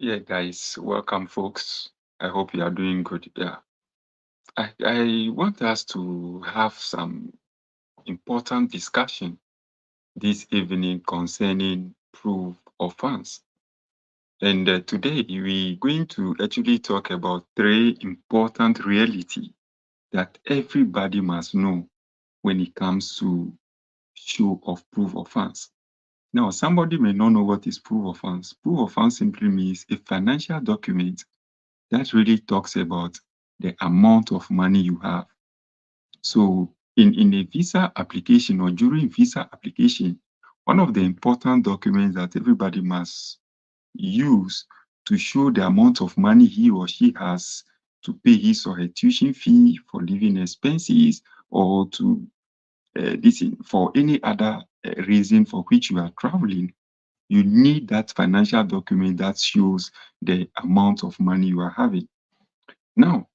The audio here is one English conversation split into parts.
Yeah, guys, welcome, folks. I hope you are doing good. Yeah, I want us to have some important discussion this evening concerning proof of funds. And today we're going to actually talk about three important reality that everybody must know when it comes to show of proof of funds. Now, somebody may not know what is proof of funds. Proof of funds simply means a financial document that really talks about the amount of money you have. So in a visa application or during visa application, one of the important documents that everybody must use to show the amount of money he or she has to pay his or her tuition fee for living expenses or to for any other reason for which you are traveling, you need that financial document that shows the amount of money you are having. Now,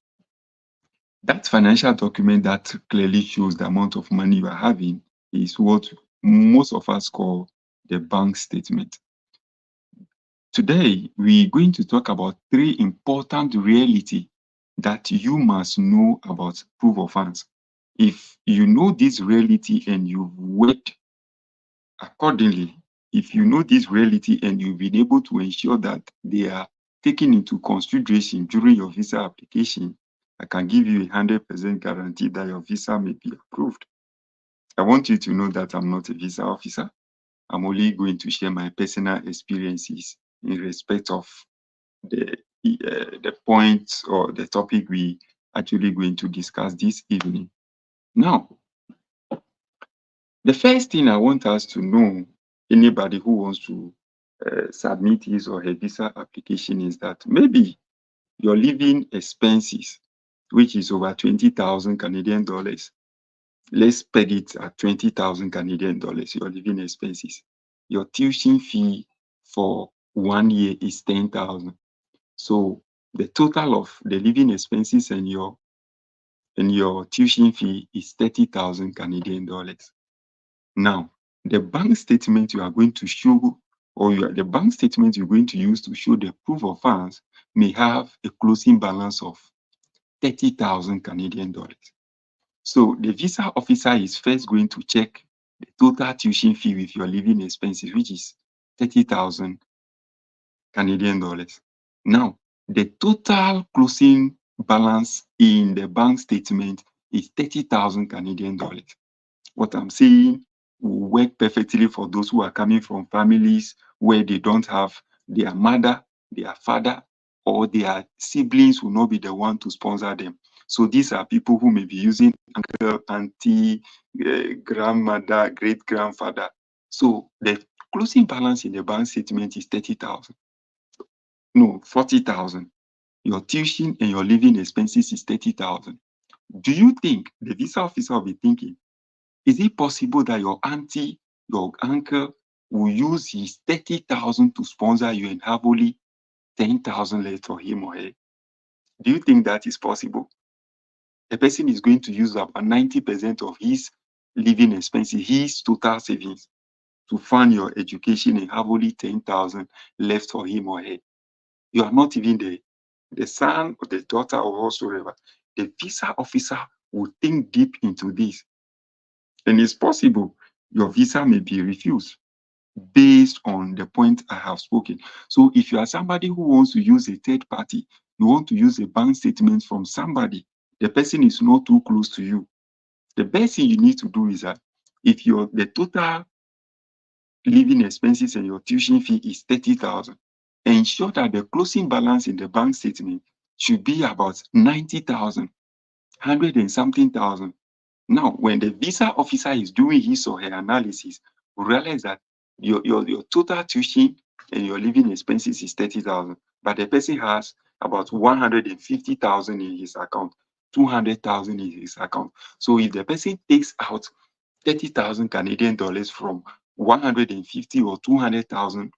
that financial document that clearly shows the amount of money you are having is what most of us call the bank statement. Today, we're going to talk about three important reality that you must know about proof of funds. If you know this reality and you've worked accordingly, if you know this reality and you've been able to ensure that they are taken into consideration during your visa application, I can give you a 100% guarantee that your visa may be approved. I want you to know that I'm not a visa officer. I'm only going to share my personal experiences in respect of the point or the topic we actually going to discuss this evening. Now, the first thing I want us to know, anybody who wants to submit his or her visa application, is that maybe your living expenses, which is over 20,000 Canadian dollars, let's peg it at 20,000 Canadian dollars, your living expenses. Your tuition fee for 1 year is 10,000. So the total of the living expenses and your tuition fee is 30,000 Canadian dollars. Now, the bank statement you are going to show, or the bank statement you're going to use to show the proof of funds may have a closing balance of 30,000 Canadian dollars. So the visa officer is first going to check the total tuition fee with your living expenses, which is 30,000 Canadian dollars. Now, the total closing balance in the bank statement is 30,000 Canadian dollars. What I'm saying will work perfectly for those who are coming from families where they don't have their mother, their father, or their siblings will not be the one to sponsor them. So these are people who may be using uncle, auntie, grandmother, great grandfather. So the closing balance in the bank statement is 30,000. No, 40,000. Your tuition and your living expenses is 30,000. Do you think the visa officer will be thinking, is it possible that your auntie, your uncle will use his 30,000 to sponsor you and have only 10,000 left for him or her? Do you think that is possible? The person is going to use about 90% of his living expenses, his total savings, to fund your education and have only 10,000 left for him or her. You are not even the son or the daughter or whatsoever. The visa officer will think deep into this. And it's possible your visa may be refused based on the point I have spoken. So if you are somebody who wants to use a third party, you want to use a bank statement from somebody, the person is not too close to you. The best thing you need to do is that if the total living expenses and your tuition fee is 30,000, ensure that the closing balance in the bank statement should be about 90,000, 100 and something thousand. Now, when the visa officer is doing his or her analysis, we realize that your total tuition and your living expenses is 30,000, but the person has about 150,000 in his account, 200,000 in his account. So if the person takes out 30,000 Canadian dollars from 150 or 200,000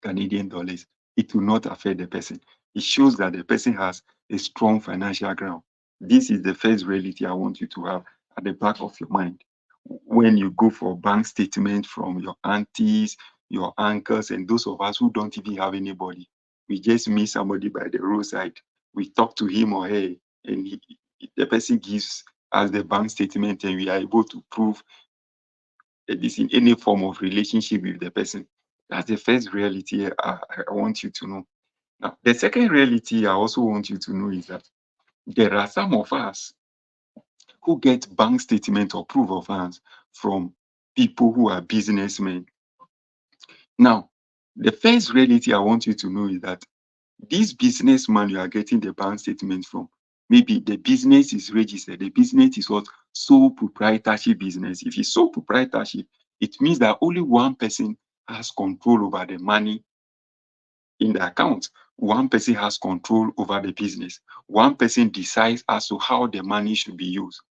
Canadian dollars, it will not affect the person. It shows that the person has a strong financial ground. This is the first reality I want you to have at the back of your mind. When you go for bank statement from your aunties, your uncles, and those of us who don't even have anybody, we just meet somebody by the roadside, we talk to him or her, and the person gives us the bank statement, and we are able to prove that this in any form of relationship with the person. That's the first reality I want you to know. Now, the second reality I also want you to know is that there are some of us who get bank statement or proof of funds from people who are businessmen. Now, the first reality I want you to know is that this businessman you are getting the bank statement from, maybe the business is registered. The business is what? Sole proprietorship business. If it's sole proprietorship, it means that only one person has control over the money in the account. One person has control over the business. One person decides as to how the money should be used.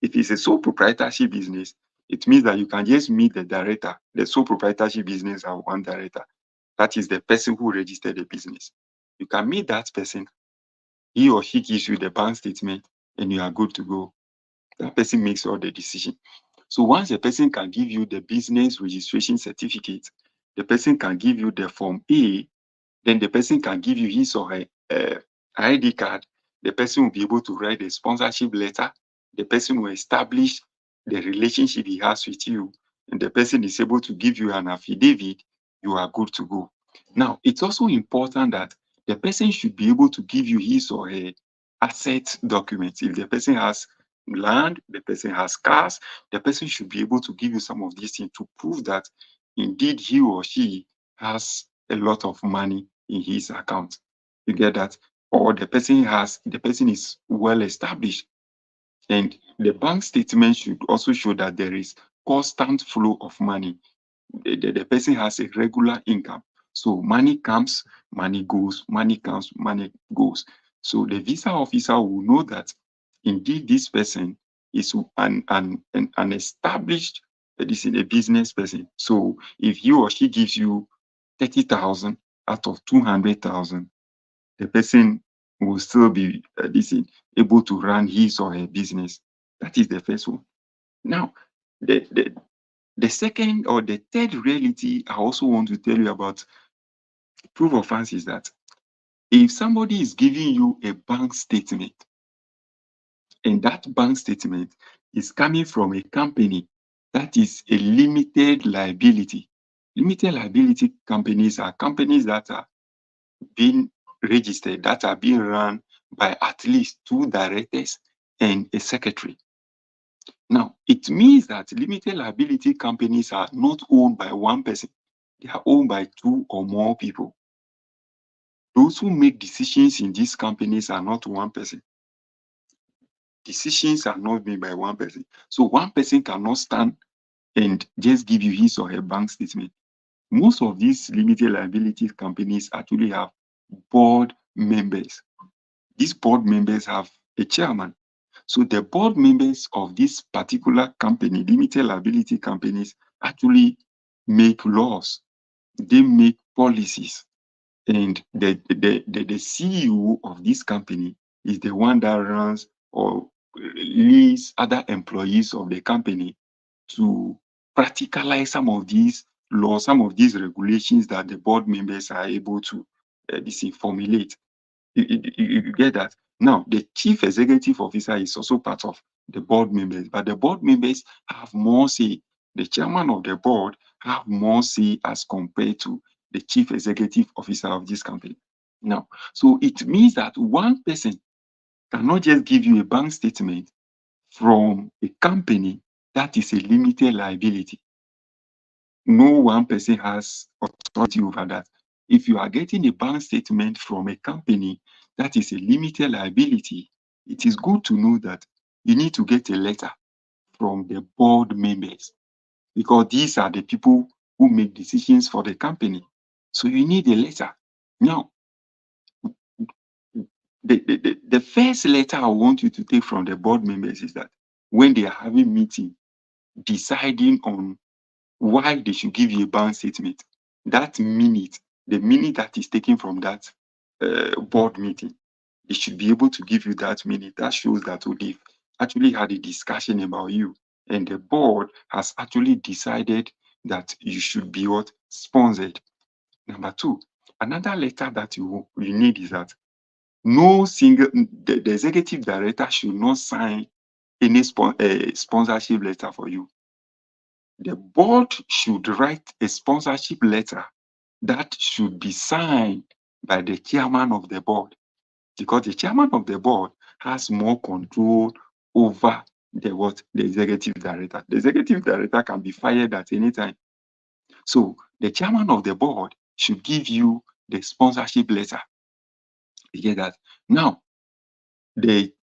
If it's a sole proprietorship business, it means that you can just meet the director. The sole proprietorship business have one director. That is the person who registered the business. You can meet that person. He or she gives you the bank statement, and you are good to go. That person makes all the decision. So once a person can give you the business registration certificate, the person can give you the Form A, then the person can give you his or her ID card. The person will be able to write a sponsorship letter. The person will establish the relationship he has with you, and the person is able to give you an affidavit. You are good to go. Now, it's also important that the person should be able to give you his or her asset documents. If the person has land, the person has cars, the person should be able to give you some of these things to prove that indeed he or she has a lot of money in his account. You get that? Or the person is well established. And the bank statement should also show that there is constant flow of money. The person has a regular income. So money comes, money goes, money comes, money goes. So the visa officer will know that indeed this person is an established this is a business person. So if he or she gives you 30,000 out of 200,000, the person will still be able to run his or her business. That is the first one. Now, the second or the third reality I also want to tell you about proof of funds is that if somebody is giving you a bank statement, and that bank statement is coming from a company that is a limited liability. Limited liability companies are companies that are being registered, that are being run by at least two directors and a secretary. Now, it means that limited liability companies are not owned by one person, they are owned by two or more people. Those who make decisions in these companies are not one person. Decisions are not made by one person. So one person cannot stand and just give you his or her bank statement. Most of these limited liability companies actually have board members. These board members have a chairman. So the board members of this particular company, limited liability companies, actually make laws. They make policies. And the CEO of this company is the one that runs or leads other employees of the company to practicalize some of these laws, some of these regulations that the board members are able to formulate. You get that? Now, the chief executive officer is also part of the board members, but the board members have more say. The chairman of the board have more say as compared to the chief executive officer of this company. Now, so it means that one person cannot just give you a bank statement from a company that is a limited liability. No one person has authority over that. If you are getting a bank statement from a company that is a limited liability, it is good to know that you need to get a letter from the board members, because these are the people who make decisions for the company. So you need a letter. Now, the first letter I want you to take from the board members is that when they are having meeting, deciding on why they should give you a bank statement, that minute, the minute that is taken from that board meeting, they should be able to give you that minute. That shows that they've actually had a discussion about you, and the board has actually decided that you should be what? Sponsored. Number two, Another letter that you need is that no single the executive director should not sign any sponsorship letter for you. The board should write a sponsorship letter that should be signed by the chairman of the board, because the chairman of the board has more control over the executive director. The executive director can be fired at any time. So the chairman of the board should give you the sponsorship letter. You get that? Now, the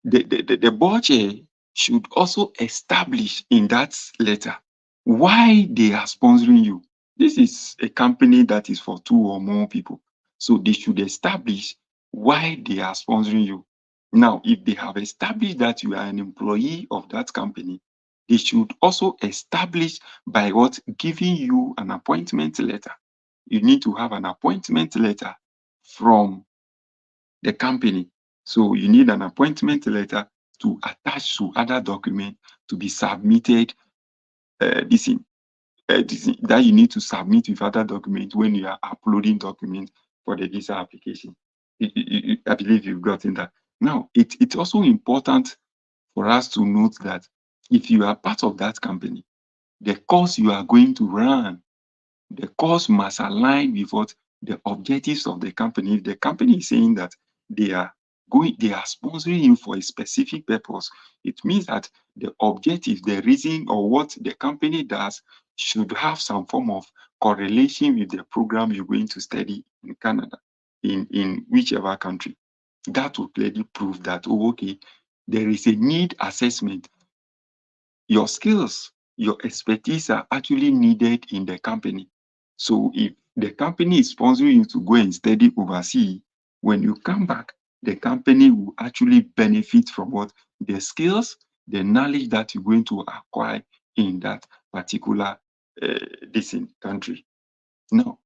board chair should also establish in that letter why they are sponsoring you. This is a company that is for 2 or more people. So they should establish why they are sponsoring you. Now, if they have established that you are an employee of that company, they should also establish by what? Giving you an appointment letter. You need to have an appointment letter from the company. So you need an appointment letter to attach to other documents to be submitted. That you need to submit with other documents when you are uploading documents for the visa application. I believe you've gotten that. Now, it's also important for us to note that if you are part of that company, the course you are going to run, the course must align with what the objectives of the company. If the company is saying that they are sponsoring you for a specific purpose, it means that the objective, the reason, or what the company does should have some form of correlation with the program you're going to study in Canada, in whichever country. That will clearly prove that, oh, okay, there is a need assessment. Your skills, your expertise are actually needed in the company. So if the company is sponsoring you to go and study overseas, when you come back, the company will actually benefit from what? The skills, the knowledge that you're going to acquire in that particular country. Now,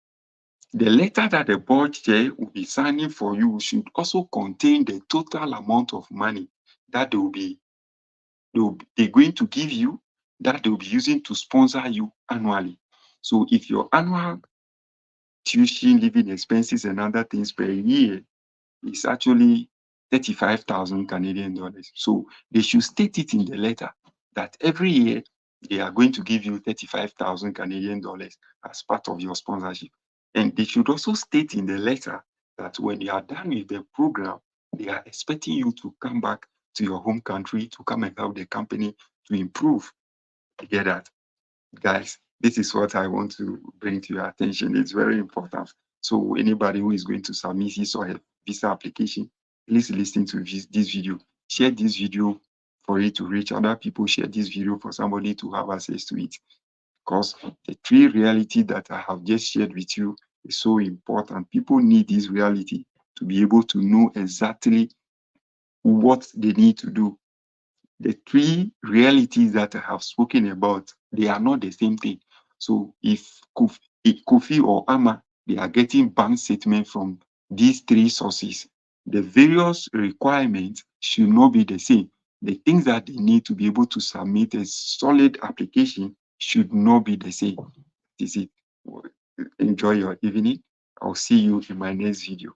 the letter that the board chair will be signing for you should also contain the total amount of money that they're going to give you, that they'll be using to sponsor you annually. So if your annual tuition, living expenses, and other things per year is actually 35,000 Canadian dollars, so they should state it in the letter that every year they are going to give you 35,000 Canadian dollars as part of your sponsorship. And they should also state in the letter that when you are done with the program, they are expecting you to come back to your home country to come and help the company to improve. You get that? Guys, this is what I want to bring to your attention. It's very important. So anybody who is going to submit his or her visa application, please listen to this video. Share this video for it to reach other people. Share this video for somebody to have access to it. Because the 3 reality that I have just shared with you is so important. People need this reality to be able to know exactly what they need to do. The 3 realities that I have spoken about, they are not the same thing. So if Kofi or Ama, they are getting bank statement from these 3 sources, the various requirements should not be the same. The things that they need to be able to submit a solid application should not be the same. Is it? Enjoy your evening. I'll see you in my next video.